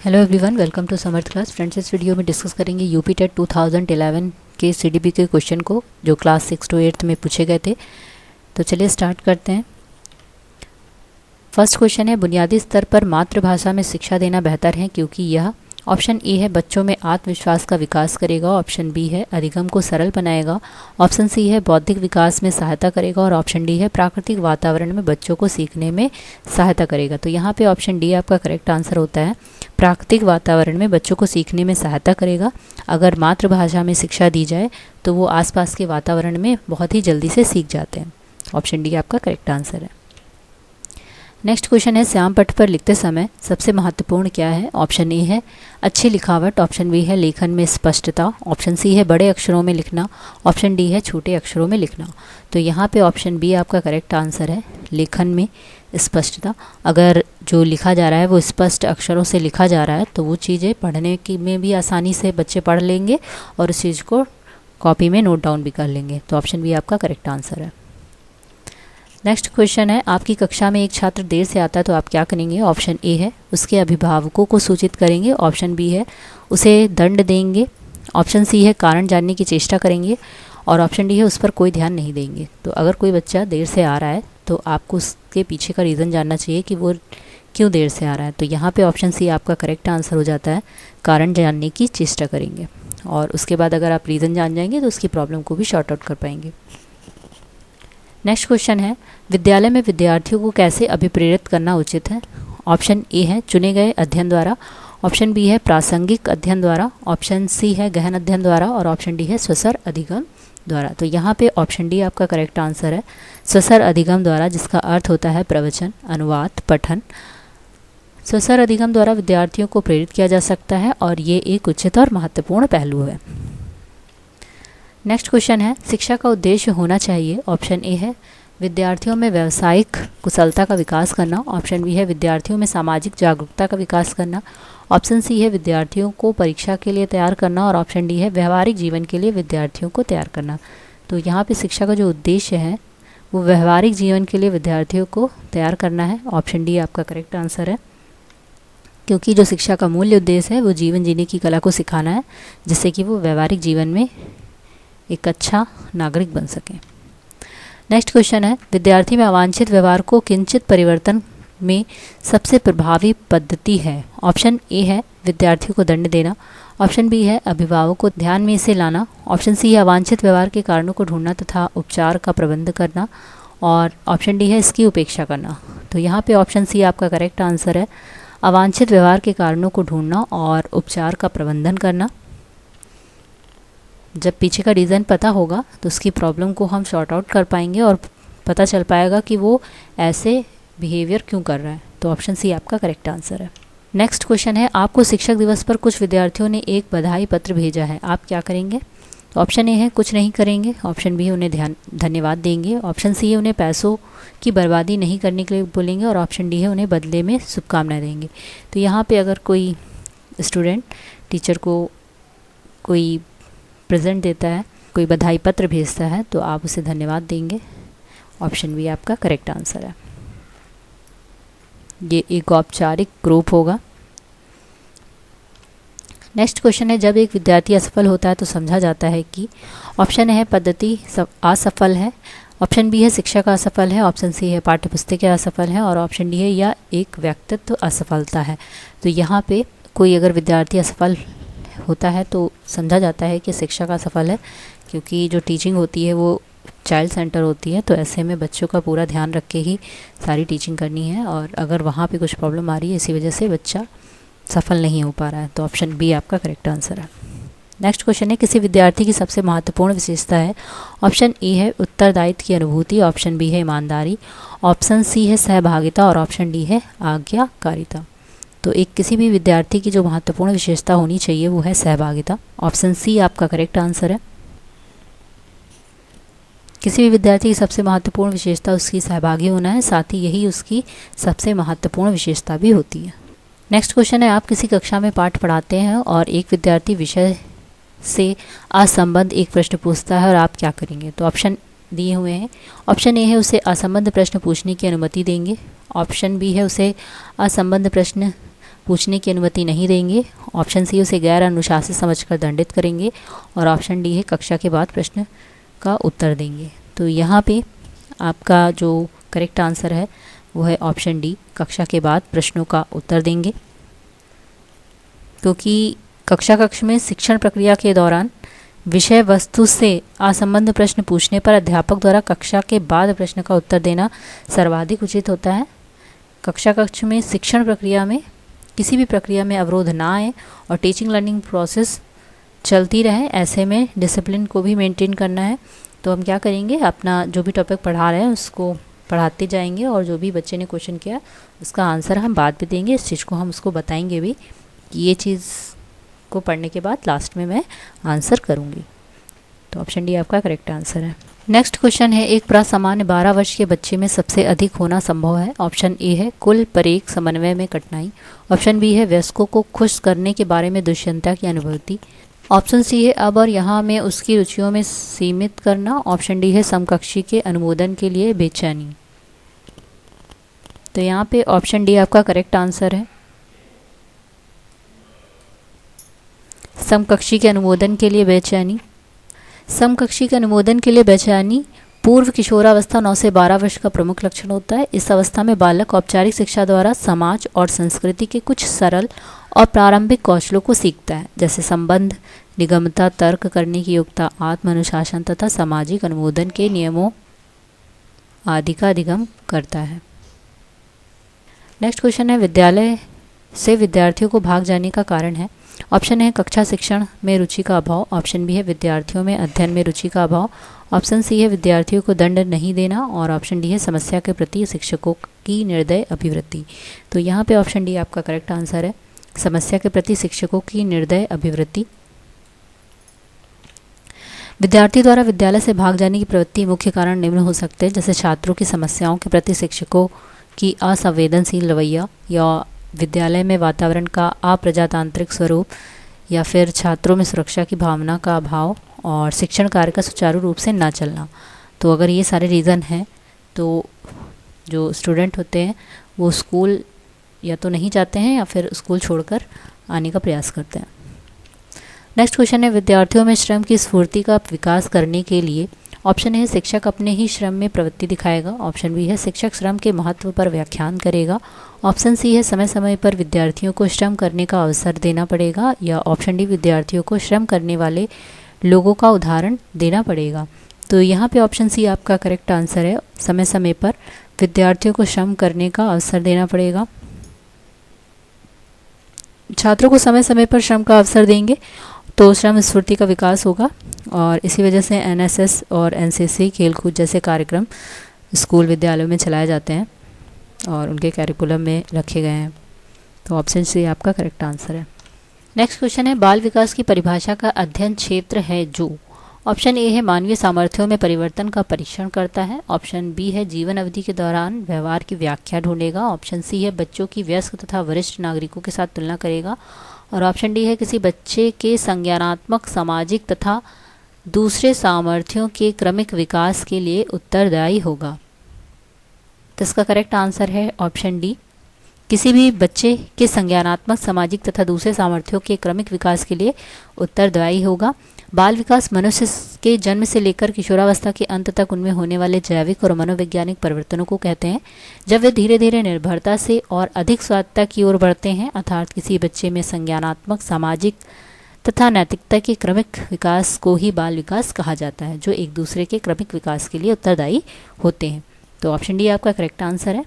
Hello everyone, welcome to Samarth class. Friends, इस video में discuss करेंगे यूपी टेट 2011 के सीडीपी के क्वेश्चन को जो क्लास 6 to 8 में पूछे गए थे। तो चलिए स्टार्ट करते हैं। फर्स्ट क्वेश्चन है, बुनियादी स्तर पर मातृभाषा में शिक्षा देना बेहतर है क्योंकि यह ऑप्शन ए है बच्चों में आत्मविश्वास का विकास करेगा, ऑप्शन बी है अधिगम को सरल बनाएगा, ऑप्शन सी है बौद्धिक विकास में सहायता करेगा और ऑप्शन डी है प्राकृतिक वातावरण में बच्चों को सीखने में सहायता करेगा। तो यहाँ पे ऑप्शन डी आपका करेक्ट आंसर होता है, प्राकृतिक वातावरण में बच्चों को सीखने में सहायता करेगा। अगर मातृभाषा में शिक्षा दी जाए तो वो आसपास के वातावरण में बहुत ही जल्दी से सीख जाते हैं। ऑप्शन डी आपका करेक्ट आंसर है। नेक्स्ट क्वेश्चन है, श्याम पट्ट पर लिखते समय सबसे महत्वपूर्ण क्या है? ऑप्शन ए है अच्छी लिखावट, ऑप्शन बी है लेखन में स्पष्टता, ऑप्शन सी है बड़े अक्षरों में लिखना, ऑप्शन डी है छोटे अक्षरों में लिखना। तो यहाँ पे ऑप्शन बी आपका करेक्ट आंसर है, लेखन में स्पष्टता। अगर जो लिखा जा रहा है वो स्पष्ट अक्षरों से लिखा जा रहा है तो वो चीज़ें पढ़ने की में भी आसानी से बच्चे पढ़ लेंगे और उस चीज़ को कॉपी में नोट डाउन भी कर लेंगे। तो ऑप्शन बी आपका करेक्ट आंसर है। नेक्स्ट क्वेश्चन है, आपकी कक्षा में एक छात्र देर से आता है तो आप क्या करेंगे? ऑप्शन ए है उसके अभिभावकों को सूचित करेंगे, ऑप्शन बी है उसे दंड देंगे, ऑप्शन सी है कारण जानने की चेष्टा करेंगे और ऑप्शन डी है उस पर कोई ध्यान नहीं देंगे। तो अगर कोई बच्चा देर से आ रहा है तो आपको उसके पीछे का रीज़न जानना चाहिए कि वो क्यों देर से आ रहा है। तो यहाँ पे ऑप्शन सी आपका करेक्ट आंसर हो जाता है, कारण जानने की चेष्टा करेंगे। और उसके बाद अगर आप रीज़न जान जाएंगे तो उसकी प्रॉब्लम को भी शॉर्ट आउट कर पाएंगे। नेक्स्ट क्वेश्चन है, विद्यालय में विद्यार्थियों को कैसे अभिप्रेरित करना उचित है? ऑप्शन ए है चुने गए अध्ययन द्वारा, ऑप्शन बी है प्रासंगिक अध्ययन द्वारा, ऑप्शन सी है गहन अध्ययन द्वारा और ऑप्शन डी है स्वसर अधिगम द्वारा। तो यहाँ पे ऑप्शन डी आपका करेक्ट आंसर है, स्वसर अधिगम द्वारा, जिसका अर्थ होता है प्रवचन, अनुवाद, पठन। स्वसर अधिगम द्वारा विद्यार्थियों को प्रेरित किया जा सकता है और ये एक उचित और महत्वपूर्ण पहलू है। नेक्स्ट क्वेश्चन है, शिक्षा का उद्देश्य होना चाहिए। ऑप्शन ए है विद्यार्थियों में व्यावसायिक कुशलता का विकास करना, ऑप्शन बी है विद्यार्थियों में सामाजिक जागरूकता का विकास करना, ऑप्शन सी है विद्यार्थियों को परीक्षा के लिए तैयार करना और ऑप्शन डी है व्यवहारिक जीवन के लिए विद्यार्थियों को तैयार करना। तो यहाँ पे शिक्षा का जो उद्देश्य है वो व्यवहारिक जीवन के लिए विद्यार्थियों को तैयार करना है। ऑप्शन डी आपका करेक्ट आंसर है, क्योंकि जो शिक्षा का मूल्य उद्देश्य है वो जीवन जीने की कला को सिखाना है, जिससे कि वो व्यवहारिक जीवन में एक अच्छा नागरिक बन सके। नेक्स्ट क्वेश्चन है, विद्यार्थी में अवांछित व्यवहार को किंचित परिवर्तन में सबसे प्रभावी पद्धति है। ऑप्शन ए है विद्यार्थियों को दंड देना, ऑप्शन बी है अभिभावकों को ध्यान में इसे लाना, ऑप्शन सी है अवांछित व्यवहार के कारणों को ढूंढना तथा उपचार का प्रबंध करना और ऑप्शन डी है इसकी उपेक्षा करना। तो यहाँ पे ऑप्शन सी आपका करेक्ट आंसर है, अवांछित व्यवहार के कारणों को ढूंढना और उपचार का प्रबंधन करना। जब पीछे का रीज़न पता होगा तो उसकी प्रॉब्लम को हम शॉर्ट आउट कर पाएंगे और पता चल पाएगा कि वो ऐसे बिहेवियर क्यों कर रहा है। तो ऑप्शन सी आपका करेक्ट आंसर है। नेक्स्ट क्वेश्चन है, आपको शिक्षक दिवस पर कुछ विद्यार्थियों ने एक बधाई पत्र भेजा है, आप क्या करेंगे? तो ऑप्शन ए है कुछ नहीं करेंगे, ऑप्शन बी है उन्हें धन्यवाद देंगे, ऑप्शन सी है उन्हें पैसों की बर्बादी नहीं करने के लिए बोलेंगे और ऑप्शन डी है उन्हें बदले में शुभकामनाएं देंगे। तो यहाँ पे अगर कोई स्टूडेंट टीचर को कोई प्रेजेंट देता है, कोई बधाई पत्र भेजता है तो आप उसे धन्यवाद देंगे। ऑप्शन बी आपका करेक्ट आंसर है। ये एक औपचारिक ग्रुप होगा। नेक्स्ट क्वेश्चन है, जब एक विद्यार्थी असफल होता है तो समझा जाता है कि ऑप्शन है पद्धति असफल है, ऑप्शन बी है शिक्षक असफल है, ऑप्शन सी है पाठ्यपुस्तकें असफल है और ऑप्शन डी है या एक व्यक्तित्व असफलता है। तो यहाँ पे कोई अगर विद्यार्थी असफल होता है तो समझा जाता है कि शिक्षा का सफल है, क्योंकि जो टीचिंग होती है वो चाइल्ड सेंटर होती है। तो ऐसे में बच्चों का पूरा ध्यान रख के ही सारी टीचिंग करनी है और अगर वहाँ पे कुछ प्रॉब्लम आ रही है इसी वजह से बच्चा सफल नहीं हो पा रहा है। तो ऑप्शन बी आपका करेक्ट आंसर है। नेक्स्ट क्वेश्चन है, किसी विद्यार्थी की सबसे महत्वपूर्ण विशेषता है। ऑप्शन ए है उत्तरदायित्व की अनुभूति, ऑप्शन बी है ईमानदारी, ऑप्शन सी है सहभागिता और ऑप्शन डी है आज्ञाकारिता। तो एक किसी भी विद्यार्थी की जो महत्वपूर्ण विशेषता होनी चाहिए वो है सहभागिता। ऑप्शन सी आपका करेक्ट आंसर है। किसी भी विद्यार्थी की सबसे महत्वपूर्ण विशेषता उसकी सहभागी होना है, साथ ही यही उसकी सबसे महत्वपूर्ण विशेषता भी होती है। नेक्स्ट क्वेश्चन है, आप किसी कक्षा में पाठ पढ़ाते हैं और एक विद्यार्थी विषय से असंबद्ध एक प्रश्न पूछता है और आप क्या करेंगे? तो ऑप्शन दिए हुए हैं। ऑप्शन ए है उसे असंबद्ध प्रश्न पूछने की अनुमति देंगे, ऑप्शन बी है उसे असंबद्ध प्रश्न पूछने की अनुमति नहीं देंगे। ऑप्शन सी उसे गैर अनुशासित समझकर दंडित करेंगे। और ऑप्शन डी है कक्षा के बाद प्रश्न का उत्तर देंगे। तो यहाँ पे आपका जो करेक्ट आंसर है वो है ऑप्शन डी, कक्षा के बाद प्रश्नों का उत्तर देंगे। क्योंकि कक्ष में शिक्षण प्रक्रिया के दौरान विषय वस्तु से असंबद्ध प्रश्न पूछने पर अध्यापक द्वारा कक्षा के बाद प्रश्न का उत्तर देना सर्वाधिक उचित होता है। कक्ष में शिक्षण प्रक्रिया में किसी भी प्रक्रिया में अवरोध ना आए और टीचिंग लर्निंग प्रोसेस चलती रहे, ऐसे में डिसिप्लिन को भी मेंटेन करना है। तो हम क्या करेंगे, अपना जो भी टॉपिक पढ़ा रहे हैं उसको पढ़ाते जाएंगे और जो भी बच्चे ने क्वेश्चन किया उसका आंसर हम बाद में देंगे। इस चीज़ को हम उसको बताएंगे भी कि ये चीज़ को पढ़ने के बाद लास्ट में मैं आंसर करूँगी। तो ऑप्शन डी आपका करेक्ट आंसर है। नेक्स्ट क्वेश्चन है, एक प्रासामान्य 12 वर्ष के बच्चे में सबसे अधिक होना संभव है। ऑप्शन ए है कुल परेख समन्वय में कठिनाई। ऑप्शन बी है वयस्कों को खुश करने के बारे में दुष्यंता की अनुभूति। ऑप्शन सी है अब और यहाँ में उसकी रुचियों में सीमित करना। ऑप्शन डी है समकक्षी के अनुमोदन के लिए बेचैनी। तो यहाँ पे ऑप्शन डी आपका करेक्ट आंसर है, समकक्षी के अनुमोदन के लिए बेचैनी। समकक्षी के अनुमोदन के लिए बेचैनी पूर्व किशोरावस्था 9 से 12 वर्ष का प्रमुख लक्षण होता है। इस अवस्था में बालक औपचारिक शिक्षा द्वारा समाज और संस्कृति के कुछ सरल और प्रारंभिक कौशलों को सीखता है, जैसे संबंध, निगमता, तर्क करने की योग्यता, आत्म अनुशासन तथा सामाजिक अनुमोदन के नियमों आदि का अधिगम करता है। नेक्स्ट क्वेश्चन है, विद्यालय से विद्यार्थियों को भाग जाने का कारण है। ऑप्शन है कक्षा शिक्षण में रुचि का अभाव। ऑप्शन बी है विद्यार्थियों में अध्ययन में रुचि का अभाव। ऑप्शन सी है विद्यार्थियों को दंड नहीं देना। और ऑप्शन डी है समस्या के प्रति शिक्षकों की निर्दय अभिवृत्ति। तो यहाँ पे ऑप्शन डी आपका करेक्ट आंसर है, समस्या के प्रति शिक्षकों की निर्दय अभिवृत्ति। विद्यार्थी द्वारा विद्यालय से भाग जाने की प्रवृत्ति मुख्य कारण निम्न हो सकते हैं, जैसे छात्रों की समस्याओं के प्रति शिक्षकों की असंवेदनशील रवैया, या विद्यालय में वातावरण का अप्रजातांत्रिक स्वरूप, या फिर छात्रों में सुरक्षा की भावना का अभाव और शिक्षण कार्य का सुचारू रूप से ना चलना। तो अगर ये सारे रीज़न हैं तो जो स्टूडेंट होते हैं वो स्कूल या तो नहीं जाते हैं या फिर स्कूल छोड़कर आने का प्रयास करते हैं। नेक्स्ट क्वेश्चन है, विद्यार्थियों में श्रम की स्फूर्ति का विकास करने के लिए ऑप्शन है शिक्षक अपने ही श्रम में प्रवृत्ति दिखाएगा। ऑप्शन बी है शिक्षक श्रम के महत्व पर व्याख्यान करेगा। ऑप्शन सी है समय समय पर विद्यार्थियों को श्रम करने का अवसर देना पड़ेगा। या ऑप्शन डी विद्यार्थियों को श्रम करने वाले लोगों का उदाहरण देना पड़ेगा। तो यहाँ पे ऑप्शन सी आपका करेक्ट आंसर है, समय समय पर विद्यार्थियों को श्रम करने का अवसर देना पड़ेगा। छात्रों को समय समय पर श्रम का अवसर देंगे तो श्रम स्फूर्ति का विकास होगा, और इसी वजह से एनएसएस और एनसीसी खेलकूद जैसे कार्यक्रम स्कूल विद्यालयों में चलाए जाते हैं और उनके कैरिकुलम में रखे गए हैं। तो ऑप्शन सी आपका करेक्ट आंसर है। नेक्स्ट क्वेश्चन है, बाल विकास की परिभाषा का अध्ययन क्षेत्र है जो। ऑप्शन ए है मानवीय सामर्थ्यों में परिवर्तन का परीक्षण करता है। ऑप्शन बी है जीवन अवधि के दौरान व्यवहार की व्याख्या ढूंढेगा। ऑप्शन सी है बच्चों की वयस्क तथा वरिष्ठ नागरिकों के साथ तुलना करेगा। और ऑप्शन डी है किसी बच्चे के संज्ञानात्मक, सामाजिक तथा दूसरे सामर्थ्यों के क्रमिक विकास के लिए उत्तरदायी होगा। तो इसका करेक्ट आंसर है ऑप्शन डी, किसी भी बच्चे के संज्ञानात्मक, सामाजिक तथा दूसरे सामर्थ्यों के क्रमिक विकास के लिए उत्तरदायी होगा। बाल विकास मनुष्य के जन्म से लेकर किशोरावस्था के अंत तक उनमें होने वाले जैविक और मनोवैज्ञानिक परिवर्तनों को कहते हैं, जब वे धीरे धीरे निर्भरता से और अधिक स्वायत्तता की ओर बढ़ते हैं। अर्थात किसी बच्चे में संज्ञानात्मक, सामाजिक तथा नैतिकता के क्रमिक विकास को ही बाल विकास कहा जाता है, जो एक दूसरे के क्रमिक विकास के लिए उत्तरदायी होते हैं। तो ऑप्शन डी आपका करेक्ट आंसर है।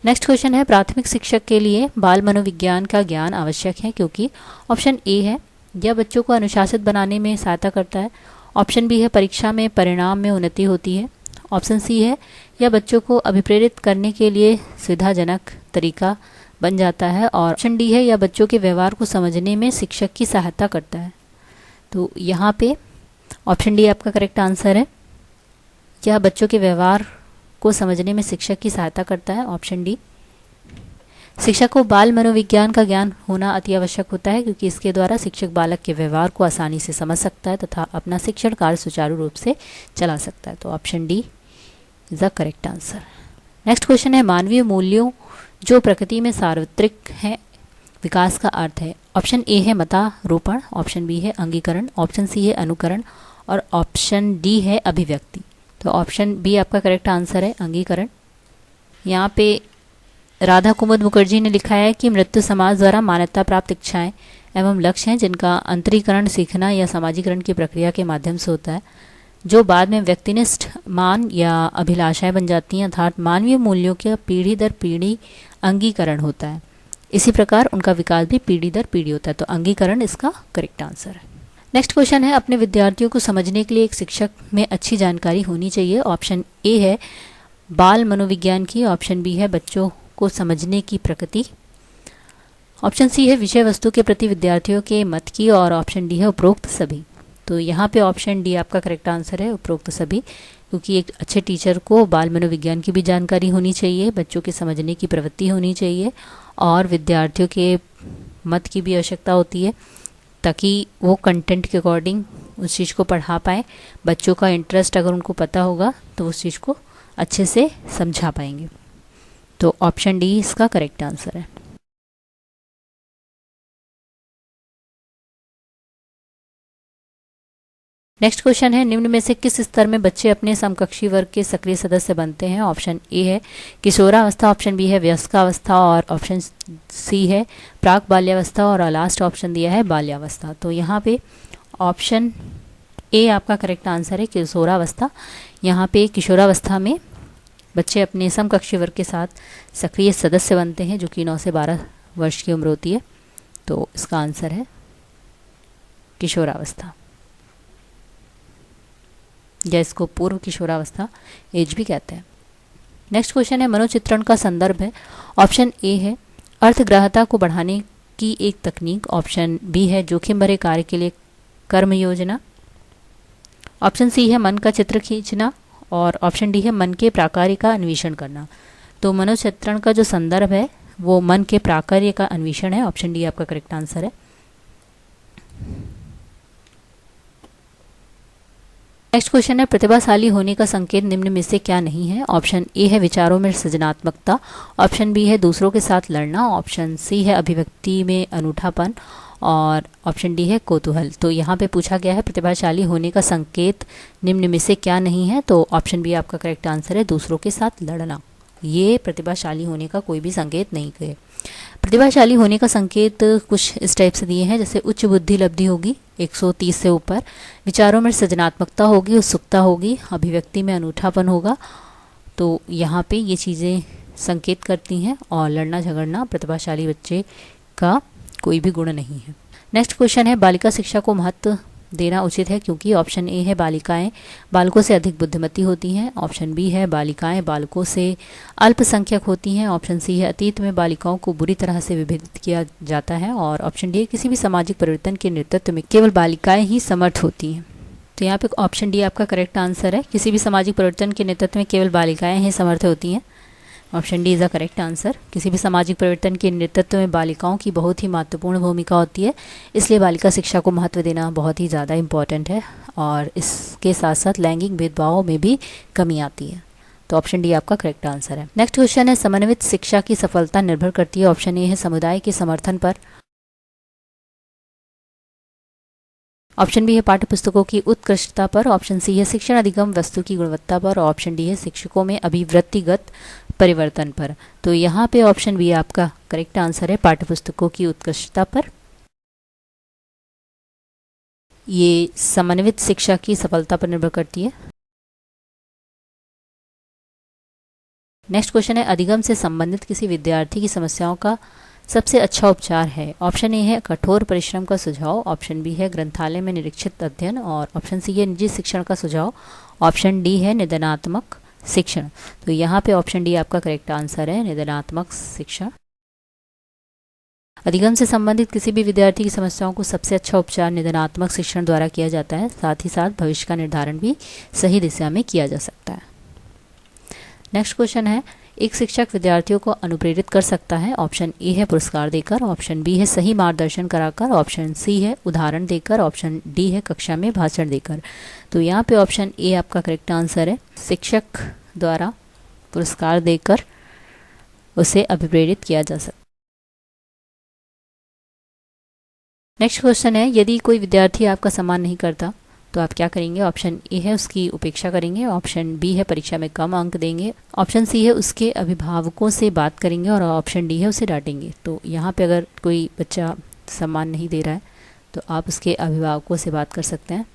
नेक्स्ट क्वेश्चन है, प्राथमिक शिक्षक के लिए बाल मनोविज्ञान का ज्ञान आवश्यक है क्योंकि। ऑप्शन ए है यह बच्चों को अनुशासित बनाने में सहायता करता है। ऑप्शन बी है परीक्षा में परिणाम में उन्नति होती है। ऑप्शन सी है यह बच्चों को अभिप्रेरित करने के लिए सुविधाजनक तरीका बन जाता है। और ऑप्शन डी है यह बच्चों के व्यवहार को समझने में शिक्षक की सहायता करता है। तो यहाँ पे ऑप्शन डी आपका करेक्ट आंसर है, यह बच्चों के व्यवहार को समझने में शिक्षक की सहायता करता है। ऑप्शन डी, शिक्षक को बाल मनोविज्ञान का ज्ञान होना अति आवश्यक होता है क्योंकि इसके द्वारा शिक्षक बालक के व्यवहार को आसानी से समझ सकता है तथा अपना शिक्षण कार्य सुचारू रूप से चला सकता है। तो option D is the correct answer. Next question है, मानवीय मूल्यों जो प्रकृति में सार्वत्रिक हैं विकास का अर्थ है? ऑप्शन ए है मतारोपण, ऑप्शन बी है अंगीकरण, ऑप्शन सी है अनुकरण और ऑप्शन डी है अभिव्यक्ति। तो ऑप्शन बी आपका करेक्ट आंसर है, अंगीकरण। यहाँ पे राधा कुमुद मुखर्जी ने लिखा है कि मृत्यु समाज द्वारा मान्यता प्राप्त इच्छाएं एवं लक्ष्य हैं जिनका अंतरीकरण सीखना या समाजीकरण की प्रक्रिया के माध्यम से होता है, जो बाद में व्यक्तिनिष्ठ मान या अभिलाषाएं बन जाती हैं, अर्थात मानवीय मूल्यों का पीढ़ी दर पीढ़ी अंगीकरण होता है। इसी प्रकार उनका विकास भी पीढ़ी दर पीढ़ी होता है। तो अंगीकरण इसका करेक्ट आंसर है। नेक्स्ट क्वेश्चन है, अपने विद्यार्थियों को समझने के लिए एक शिक्षक में अच्छी जानकारी होनी चाहिए। ऑप्शन ए है बाल मनोविज्ञान की, ऑप्शन बी है बच्चों को समझने की प्रकृति, ऑप्शन सी है विषय वस्तु के प्रति विद्यार्थियों के मत की और ऑप्शन डी है उपरोक्त सभी। तो यहाँ पे ऑप्शन डी आपका करेक्ट आंसर है, उपरोक्त सभी, क्योंकि एक अच्छे टीचर को बाल मनोविज्ञान की भी जानकारी होनी चाहिए, बच्चों के समझने की प्रवृत्ति होनी चाहिए और विद्यार्थियों के मत की भी आवश्यकता होती है, ताकि वो कंटेंट के अकॉर्डिंग उस चीज़ को पढ़ा पाए। बच्चों का इंटरेस्ट अगर उनको पता होगा तो उस चीज़ को अच्छे से समझा पाएंगे। तो ऑप्शन डी इसका करेक्ट आंसर है। नेक्स्ट क्वेश्चन है, निम्न में से किस स्तर में बच्चे अपने समकक्षी वर्ग के सक्रिय सदस्य बनते हैं? ऑप्शन ए है किशोरावस्था, ऑप्शन बी है वयस्कावस्था और ऑप्शन सी है प्राक बाल्यावस्था और लास्ट ऑप्शन दिया है बाल्यावस्था। तो यहाँ पे ऑप्शन ए आपका करेक्ट आंसर है, किशोरावस्था। यहाँ पे किशोरावस्था में बच्चे अपने समकक्षी वर्ग के साथ सक्रिय सदस्य बनते हैं, जो कि 9 से 12 वर्ष की उम्र होती है। तो इसका आंसर है किशोरावस्था, या इसको पूर्व किशोरावस्था एज भी कहते हैं। नेक्स्ट क्वेश्चन है, मनोचित्रण का संदर्भ है। ऑप्शन ए है अर्थग्राह्यता को बढ़ाने की एक तकनीक, ऑप्शन बी है जोखिम भरे कार्य के लिए कर्म योजना, ऑप्शन सी है मन का चित्र खींचना और ऑप्शन डी है मन के प्राकार्य का अन्वेषण करना। तो मनोचित्रण का जो संदर्भ है वो मन के प्राकार्य का अन्वेषण है, ऑप्शन डी आपका करेक्ट आंसर है। नेक्स्ट क्वेश्चन है, प्रतिभाशाली होने का संकेत निम्न में से क्या नहीं है? ऑप्शन ए है विचारों में सृजनात्मकता, ऑप्शन बी है दूसरों के साथ लड़ना, ऑप्शन सी है अभिव्यक्ति में अनूठापन और ऑप्शन डी है कौतूहल। तो यहाँ पे पूछा गया है प्रतिभाशाली होने का संकेत निम्न में से क्या नहीं है? तो ऑप्शन बी आपका करेक्ट आंसर है, दूसरों के साथ लड़ना। ये प्रतिभाशाली होने का कोई भी संकेत नहीं है। प्रतिभाशाली होने का संकेत कुछ इस टाइप से दिए हैं, जैसे उच्च बुद्धि लब्धि होगी 130 से ऊपर, विचारों में सृजनात्मकता होगी, उत्सुकता होगी, अभिव्यक्ति में अनूठापन होगा। तो यहाँ पे ये चीज़ें संकेत करती हैं और लड़ना झगड़ना प्रतिभाशाली बच्चे का कोई भी गुण नहीं है। नेक्स्ट क्वेश्चन है, बालिका शिक्षा को महत्व देना उचित है क्योंकि ऑप्शन ए है बालिकाएं बालकों से अधिक बुद्धिमती होती हैं, ऑप्शन बी है बालिकाएं बालकों से अल्पसंख्यक होती हैं, ऑप्शन सी है अतीत में बालिकाओं को बुरी तरह से विभेदित किया जाता है और ऑप्शन डी है किसी भी सामाजिक परिवर्तन के नेतृत्व में केवल बालिकाएं ही समर्थ होती हैं। तो यहाँ पे ऑप्शन डी आपका करेक्ट आंसर है, किसी भी सामाजिक परिवर्तन के नेतृत्व में केवल बालिकाएं ही समर्थ होती हैं। Option D is the correct answer. किसी भी सामाजिक परिवर्तन के नेतृत्व में बालिकाओं की बहुत ही महत्वपूर्ण भूमिका होती है, इसलिए बालिका शिक्षा को महत्व देना बहुत ही ज़्यादा इम्पॉर्टेंट है और इसके साथ साथ लैंगिक भेदभावों में भी कमी आती है। तो ऑप्शन डी आपका करेक्ट आंसर है। नेक्स्ट क्वेश्चन है, समन्वित शिक्षा की सफलता निर्भर करती है। ऑप्शन ए है समुदाय के समर्थन पर, ऑप्शन बी है पाठ्य पुस्तकों की उत्कृष्टता पर, ऑप्शन सी है शिक्षण अधिगम वस्तु की गुणवत्ता पर, ऑप्शन डी है शिक्षकों में अभिवृत्तिगत परिवर्तन पर। तो यहाँ पे ऑप्शन बी आपका करेक्ट आंसर है, पाठ्य पुस्तकों की उत्कृष्टता पर। ये समन्वित शिक्षा की सफलता पर निर्भर करती है। नेक्स्ट क्वेश्चन है, अधिगम से संबंधित किसी विद्यार्थी की समस्याओं का सबसे अच्छा उपचार है। ऑप्शन ए है कठोर परिश्रम का सुझाव, ऑप्शन बी है ग्रंथालय में निरीक्षित अध्ययन और ऑप्शन सी है निजी शिक्षण का सुझाव, ऑप्शन डी है निदानात्मक शिक्षण। तो यहाँ पे ऑप्शन डी आपका करेक्ट आंसर है, निदानात्मक शिक्षण। अधिगम से संबंधित किसी भी विद्यार्थी की समस्याओं को सबसे अच्छा उपचार निदानात्मक शिक्षण द्वारा किया जाता है, साथ ही साथ भविष्य का निर्धारण भी सही दिशा में किया जा सकता है। नेक्स्ट क्वेश्चन है, एक शिक्षक विद्यार्थियों को अनुप्रेरित कर सकता है। ऑप्शन ए है पुरस्कार देकर, ऑप्शन बी है सही मार्गदर्शन कराकर, ऑप्शन सी है उदाहरण देकर, ऑप्शन डी है कक्षा में भाषण देकर। तो यहाँ पे ऑप्शन ए आपका करेक्ट आंसर है, शिक्षक द्वारा पुरस्कार देकर उसे अभिप्रेरित किया जा सकता है। नेक्स्ट क्वेश्चन है, यदि कोई विद्यार्थी आपका सम्मान नहीं करता तो आप क्या करेंगे? ऑप्शन ए है उसकी उपेक्षा करेंगे, ऑप्शन बी है परीक्षा में कम अंक देंगे, ऑप्शन सी है उसके अभिभावकों से बात करेंगे और ऑप्शन डी है उसे डांटेंगे। तो यहाँ पे अगर कोई बच्चा सम्मान नहीं दे रहा है तो आप उसके अभिभावकों से बात कर सकते हैं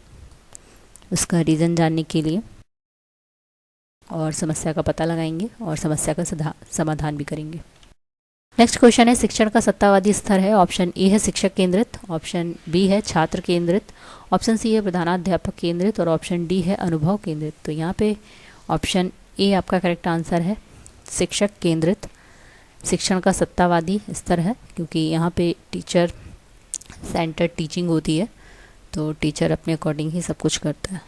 उसका रीज़न जानने के लिए, और समस्या का पता लगाएंगे और समस्या का समाधान भी करेंगे। नेक्स्ट क्वेश्चन है, शिक्षण का सत्तावादी स्तर है। ऑप्शन ए है शिक्षक केंद्रित, ऑप्शन बी है छात्र केंद्रित, ऑप्शन सी है प्रधानाध्यापक केंद्रित और ऑप्शन डी है अनुभव केंद्रित। तो यहाँ पे ऑप्शन ए आपका करेक्ट आंसर है, शिक्षक केंद्रित शिक्षण का सत्तावादी स्तर है, क्योंकि यहाँ पे टीचर सेंटर टीचिंग होती है, तो टीचर अपने अकॉर्डिंग ही सब कुछ करता है।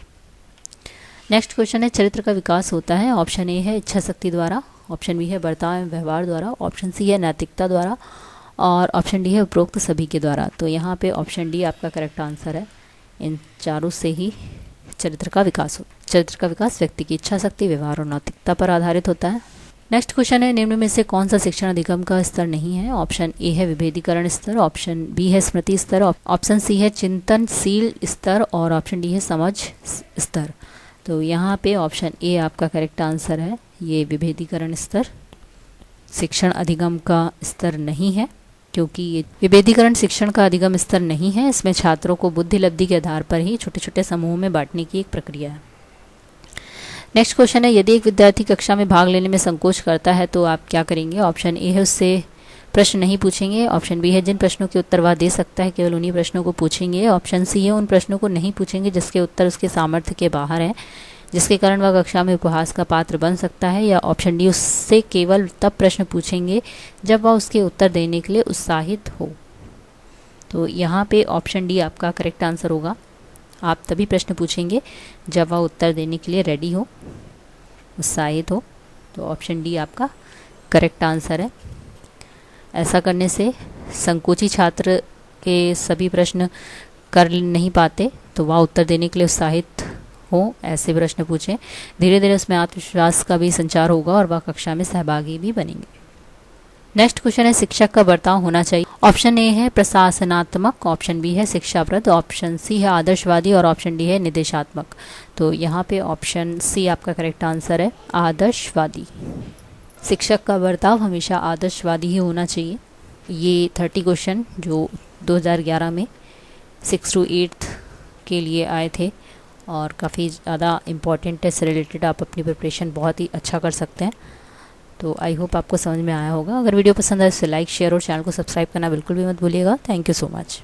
नेक्स्ट क्वेश्चन है, चरित्र का विकास होता है। ऑप्शन ए है इच्छा शक्ति द्वारा, ऑप्शन बी है बर्ताव एवं व्यवहार द्वारा, ऑप्शन सी है नैतिकता द्वारा और ऑप्शन डी है उपरोक्त सभी के द्वारा। तो यहाँ पे ऑप्शन डी आपका करेक्ट आंसर है, इन चारों से ही चरित्र का विकास हो। चरित्र का विकास व्यक्ति की इच्छा शक्ति, व्यवहार और नैतिकता पर आधारित होता है। नेक्स्ट क्वेश्चन है, निम्न में से कौन सा शिक्षण अधिगम का स्तर नहीं है? ऑप्शन ए है विभेदीकरण स्तर, ऑप्शन बी है स्मृति स्तर, ऑप्शन सी है चिंतनशील स्तर और ऑप्शन डी है समझ स्तर। तो यहाँ पे ऑप्शन ए आपका करेक्ट आंसर है, ये विभेदीकरण स्तर शिक्षण अधिगम का स्तर नहीं है, क्योंकि ये विभेदीकरण शिक्षण का अधिगम स्तर नहीं है। इसमें छात्रों को बुद्धि लब्धि के आधार पर ही छोटे छोटे समूहों में बांटने की एक प्रक्रिया है। नेक्स्ट क्वेश्चन है, यदि एक विद्यार्थी कक्षा में भाग लेने में संकोच करता है तो आप क्या करेंगे? ऑप्शन ए है उससे प्रश्न नहीं पूछेंगे, ऑप्शन बी है जिन प्रश्नों के उत्तर वह दे सकता है केवल उन्हीं प्रश्नों को पूछेंगे, ऑप्शन सी है उन प्रश्नों को नहीं पूछेंगे जिसके उत्तर उसके सामर्थ्य के बाहर है, जिसके कारण वह कक्षा में उपहास का पात्र बन सकता है, या ऑप्शन डी उससे केवल तब प्रश्न पूछेंगे जब वह उसके उत्तर देने के लिए उत्साहित हो। तो यहाँ पे ऑप्शन डी आपका करेक्ट आंसर होगा, आप तभी प्रश्न पूछेंगे जब वह उत्तर देने के लिए रेडी हो, उत्साहित हो। तो ऑप्शन डी आपका करेक्ट आंसर है। ऐसा करने से संकोची छात्र के सभी प्रश्न कर नहीं पाते, तो वह उत्तर देने के लिए उत्साहित हो, ऐसे प्रश्न पूछें। धीरे धीरे उसमें आत्मविश्वास का भी संचार होगा और वह कक्षा में सहभागी भी बनेंगे। नेक्स्ट क्वेश्चन है, शिक्षक का बर्ताव होना चाहिए। ऑप्शन ए है प्रशासनात्मक, ऑप्शन बी है शिक्षाप्रद, ऑप्शन सी है आदर्शवादी और ऑप्शन डी है निदेशात्मक। तो यहाँ पे ऑप्शन सी आपका करेक्ट आंसर है, आदर्शवादी। शिक्षक का बर्ताव हमेशा आदर्शवादी ही होना चाहिए। ये 30 क्वेश्चन जो 2011 में 6 to 8 के लिए आए थे और काफ़ी ज़्यादा इम्पॉर्टेंट है, इससे रिलेटेड आप अपनी प्रिपरेशन बहुत ही अच्छा कर सकते हैं। तो आई होप आपको समझ में आया होगा। अगर वीडियो पसंद आए तो लाइक शेयर और चैनल को सब्सक्राइब करना बिल्कुल भी मत भूलिएगा। Thank you so much.